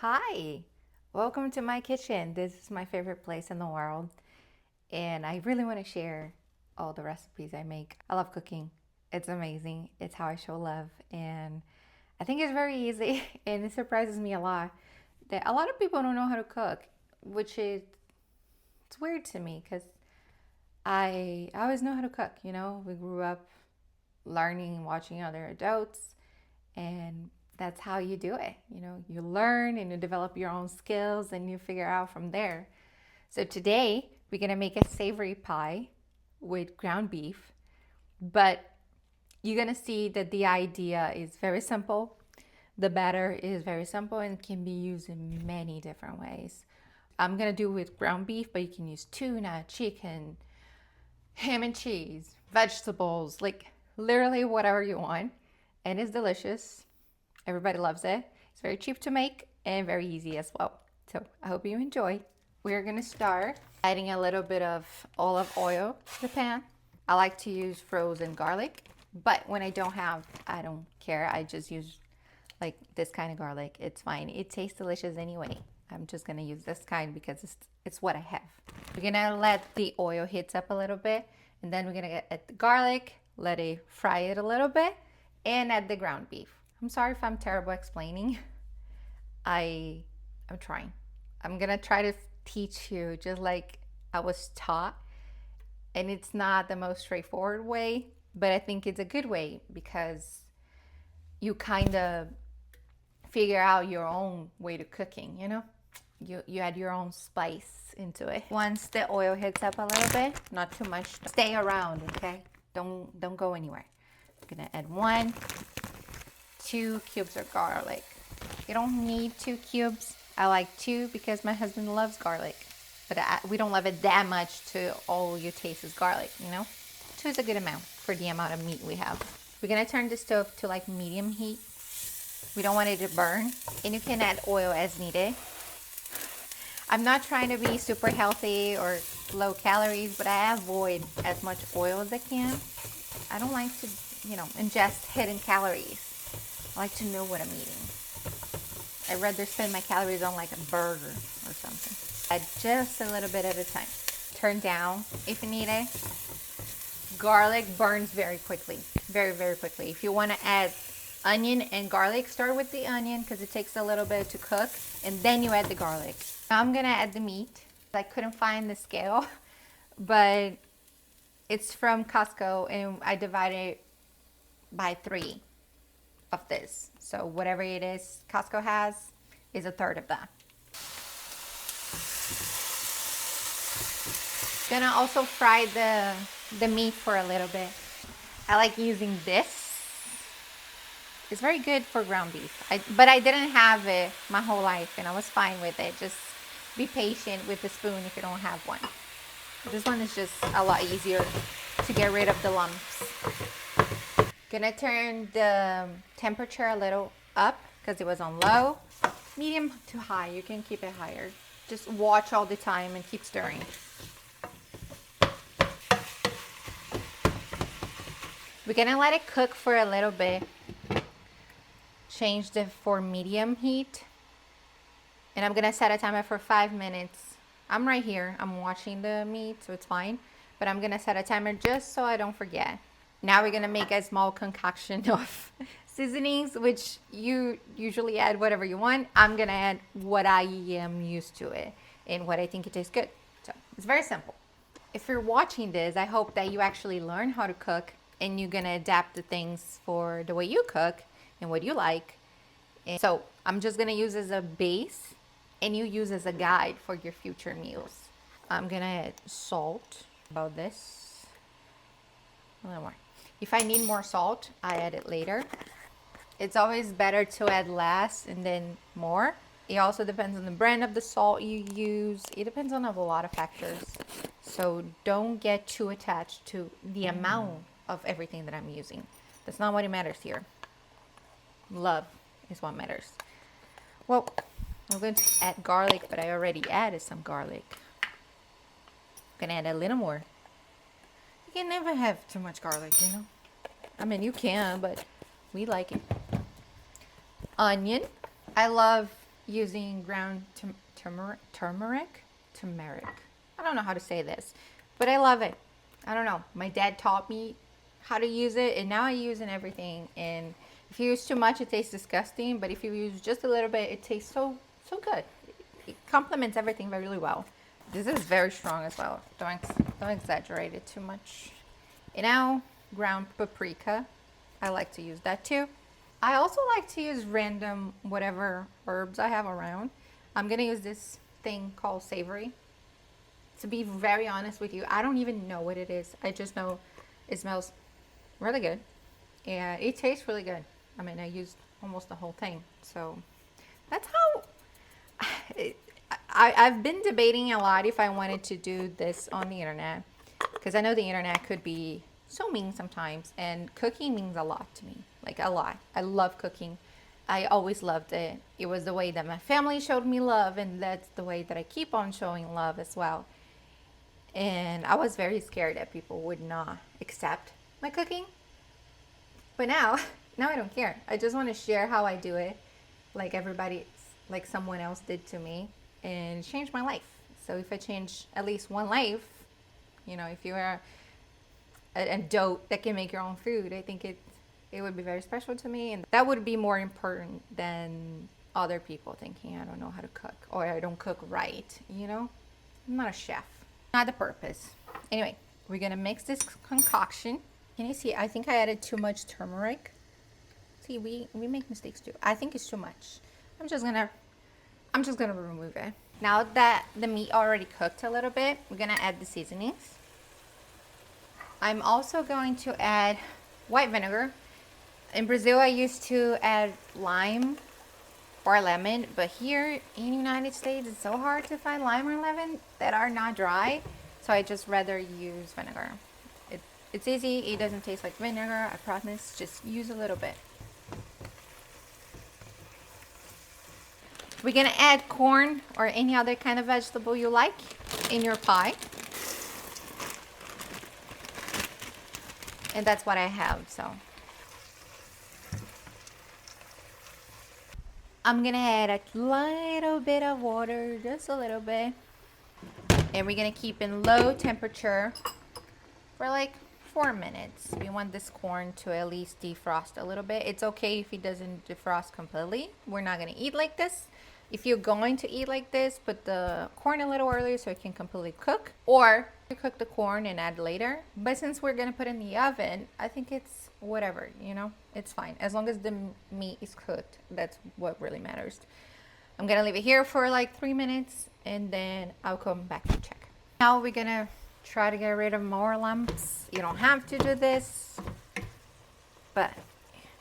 Hi, welcome to my kitchen. This is my favorite place in the world, and I really want to share all the recipes I make. I love cooking, it's amazing, it's how I show love, and I think it's very easy. And it surprises me a lot that a lot of people don't know how to cook, which is it's weird to me because I always know how to cook. We grew up learning and watching other adults, and that's how you do it. You learn and you develop your own skills and you figure out from there. So today we're gonna make a savory pie with ground beef, but you're gonna see that the idea is very simple. The batter is very simple and can be used in many different ways. I'm gonna do with ground beef, but you can use tuna, chicken, ham and cheese, vegetables, like literally whatever you want. And it's delicious. Everybody loves it. It's very cheap to make and very easy as well. So I hope you enjoy. We're gonna start adding a little bit of olive oil to the pan. I like to use frozen garlic, but when I don't have, I don't care. I just use like this kind of garlic. It's fine. It tastes delicious anyway. I'm just gonna use this kind because it's what I have. We're gonna let the oil heat up a little bit, and then we're gonna add the garlic, let it fry it a little bit, and add the ground beef. I'm sorry if I'm terrible explaining. I'm trying. I'm gonna try to teach you just like I was taught. And it's not the most straightforward way, but I think it's a good way because you kind of figure out your own way to cooking, You add your own spice into it. Once the oil hits up a little bit, not too much, stay around, okay? Don't go anywhere. I'm gonna add 2 cubes of garlic. You don't need 2 cubes. I like 2 because my husband loves garlic, but we don't love it that much to all you taste is garlic, 2 is a good amount for the amount of meat we have. We're gonna turn the stove to like medium heat. We don't want it to burn, and you can add oil as needed. I'm not trying to be super healthy or low calories, but I avoid as much oil as I can. I don't like to, ingest hidden calories. I like to know what I'm eating. I'd rather spend my calories on like a burger or something. Add just a little bit at a time. Turn down if you need it. Garlic burns very quickly, very, very quickly. If you want to add onion and garlic, start with the onion because it takes a little bit to cook, and then you add the garlic. Now I'm gonna add the meat. I couldn't find the scale, but it's from Costco, and I divided it by 3 of this. So whatever it is Costco has is a third of that. Gonna also fry the meat for a little bit. I like using this. It's very good for ground beef. But I didn't have it my whole life, and I was fine with it. Just be patient with the spoon if you don't have one. This one is just a lot easier to get rid of the lumps. Gonna turn the temperature a little up because it was on low. Medium to high, you can keep it higher. Just watch all the time and keep stirring. We're gonna let it cook for a little bit. Change it for medium heat. And I'm gonna set a timer for 5 minutes. I'm right here, I'm watching the meat, so it's fine. But I'm gonna set a timer just so I don't forget. Now we're gonna make a small concoction of seasonings, which you usually add whatever you want. I'm gonna add what I am used to it and what I think it tastes good. So it's very simple. If you're watching this, I hope that you actually learn how to cook and you're gonna adapt the things for the way you cook and what you like. And so I'm just gonna use as a base and you use as a guide for your future meals. I'm gonna add salt, about this, a little more. If I need more salt, I add it later. It's always better to add less and then more. It also depends on the brand of the salt you use. It depends on a lot of factors. So don't get too attached to the amount of everything that I'm using. That's not what matters here. Love is what matters. Well, I'm going to add garlic, but I already added some garlic. I'm gonna add a little more. You can never have too much garlic, I mean, you can, but we like it. Onion. I love using ground turmeric. I don't know how to say this, but I love it. I don't know. My dad taught me how to use it, and now I use it in everything. And if you use too much, it tastes disgusting. But if you use just a little bit, it tastes so good. It complements everything really well. This is very strong as well. Don't exaggerate it too much. And now ground paprika. I like to use that too. I also like to use random whatever herbs I have around. I'm gonna use this thing called Savory. To be very honest with you, I don't even know what it is. I just know it smells really good and it tastes really good. I mean, I used almost the whole thing. So that's how I've been debating a lot if I wanted to do this on the internet, because I know the internet could be so mean sometimes, and cooking means a lot to me, like a lot. I love cooking. I always loved it. It was the way that my family showed me love, and that's the way that I keep on showing love as well. And I was very scared that people would not accept my cooking. But now, now I don't care. I just want to share how I do it, like everybody, like someone else did to me, and change my life. So if I change at least one life, you know, if you are an adult that can make your own food, I think it would be very special to me, and that would be more important than other people thinking I don't know how to cook or I don't cook right. You know, I'm not a chef. Not the purpose. Anyway, we're gonna mix this concoction. Can you see? I think I added too much turmeric. See, we make mistakes too. I think it's too much. I'm just gonna remove it. Now that the meat already cooked a little bit, we're gonna add the seasonings. I'm also going to add white vinegar. In Brazil, I used to add lime or lemon, but here in the United States, it's so hard to find lime or lemon that are not dry. So I just rather use vinegar. It's easy. It doesn't taste like vinegar. I promise. Just use a little bit. We're gonna add corn or any other kind of vegetable you like in your pie. And that's what I have, so. I'm gonna add a little bit of water, just a little bit. And we're gonna keep in low temperature for like 4 minutes. We want this corn to at least defrost a little bit. It's okay if it doesn't defrost completely. We're not gonna eat like this. If you're going to eat like this, put the corn a little earlier so it can completely cook. Or you cook the corn and add later. But since we're gonna put it in the oven, I think it's whatever, you know, it's fine. As long as the meat is cooked, that's what really matters. I'm gonna leave it here for like 3 minutes and then I'll come back to check. Now we're gonna try to get rid of more lumps. You don't have to do this, but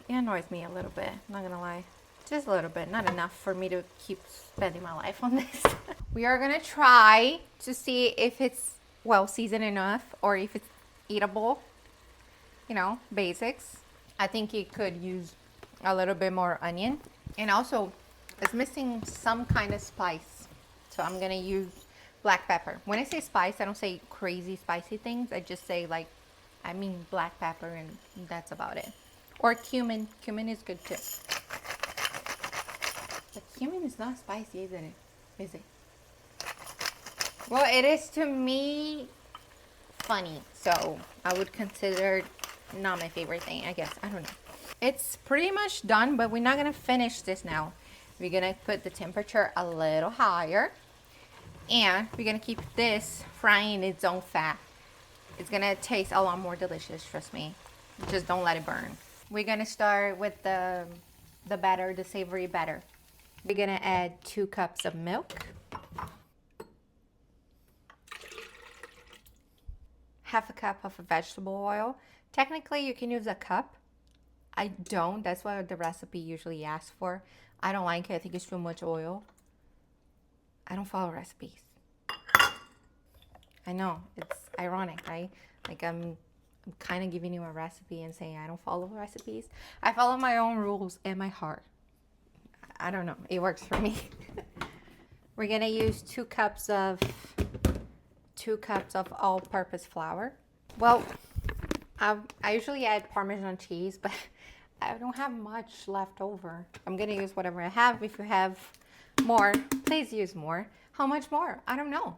it annoys me a little bit, not gonna lie. Just a little bit, not enough for me to keep spending my life on this. We are gonna try to see if it's well seasoned enough or if it's eatable. You know, basics. I think you could use a little bit more onion. And also, it's missing some kind of spice. So I'm gonna use black pepper. When I say spice, I don't say crazy spicy things. I just say like, I mean black pepper, and that's about it. Or cumin. Cumin is good too. But cumin is not spicy, isn't it? Is it? Well, it is to me funny. So I would consider it not my favorite thing, I guess. I don't know. It's pretty much done, but we're not gonna finish this now. We're gonna put the temperature a little higher, and we're gonna keep this frying in its own fat. It's gonna taste a lot more delicious, trust me. Just don't let it burn. We're gonna start with the batter, the savory batter. We're gonna add 2 cups of milk, half a cup of vegetable oil. Technically, you can use a cup. I don't. That's what the recipe usually asks for. I don't like it. I think it's too much oil. I don't follow recipes. I know. It's ironic, right? Like I'm kind of giving you a recipe and saying I don't follow recipes. I follow my own rules and my heart. I don't know. It works for me. We're going to use 2 cups of all-purpose flour. Well, I usually add Parmesan cheese, but I don't have much left over. I'm gonna use whatever I have. If you have More, please use more. How much more? I don't know.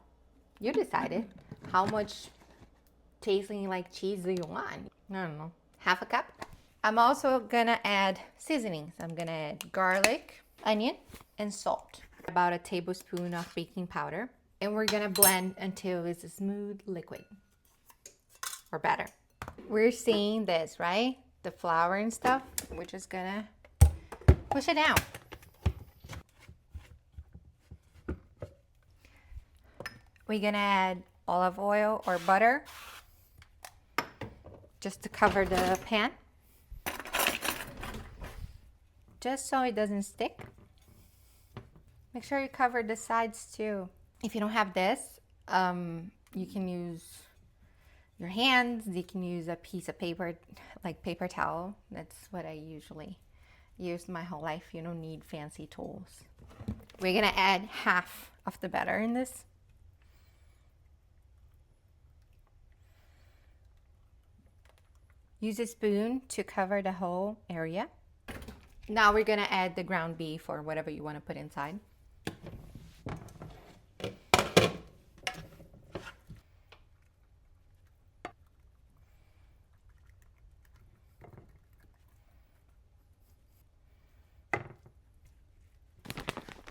You decided. How much tasting like cheese do you want? I don't know. Half a cup? I'm also gonna add seasonings. I'm gonna add garlic, onion, and salt. About a tablespoon of baking powder. And we're gonna blend until it's a smooth liquid or batter. We're seeing this, right? The flour and stuff. We're just gonna push it down. We're gonna add olive oil or butter just to cover the pan, just so it doesn't stick. Make sure you cover the sides too. If you don't have this, you can use your hands. You can use a piece of paper, like paper towel. That's what I usually use my whole life. You don't need fancy tools. We're gonna add half of the batter in this. Use a spoon to cover the whole area. Now we're gonna add the ground beef or whatever you want to put inside.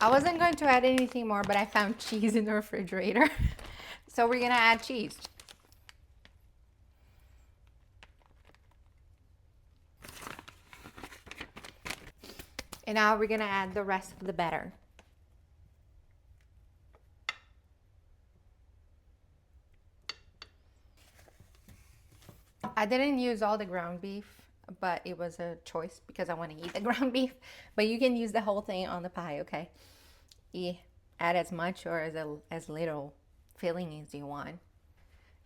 I wasn't going to add anything more, but I found cheese in the refrigerator. So we're gonna add cheese. And now we're gonna add the rest of the batter. I didn't use all the ground beef, but it was a choice because I want to eat the ground beef. But you can use the whole thing on the pie, okay? You add as much or as little filling as you want.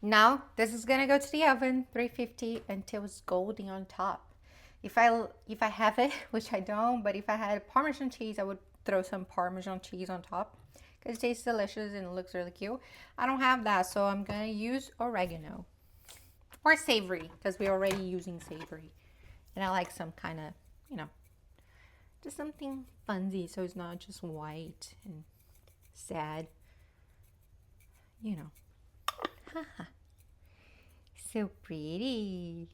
Now this is gonna go to the oven, 350, until it's golden on top. If I have it, which I don't, but if I had Parmesan cheese, I would throw some Parmesan cheese on top because it tastes delicious and it looks really cute. I don't have that, so I'm gonna use oregano or savory because we're already using savory, and I like some kind of, you know, just something funsy, so it's not just white and sad, you know. Haha, so pretty.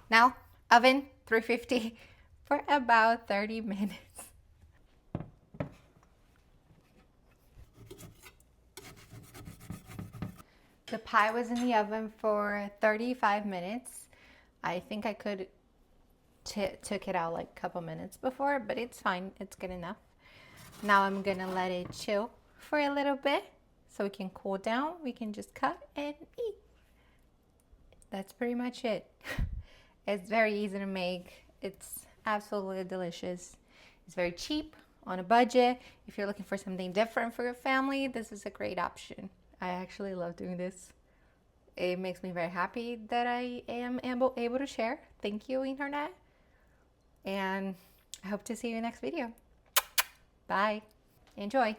Now, oven 350 for about 30 minutes. The pie was in the oven for 35 minutes. I think I could took it out like a couple minutes before, but it's fine. It's good enough. Now I'm gonna let it chill for a little bit so it can cool down. We can just cut and eat. That's pretty much it. It's very easy to make. It's absolutely delicious. It's very cheap, on a budget. If you're looking for something different for your family, this is a great option. I actually love doing this. It makes me very happy that I am able to share. Thank you, Internet. And I hope to see you in the next video. Bye. Enjoy.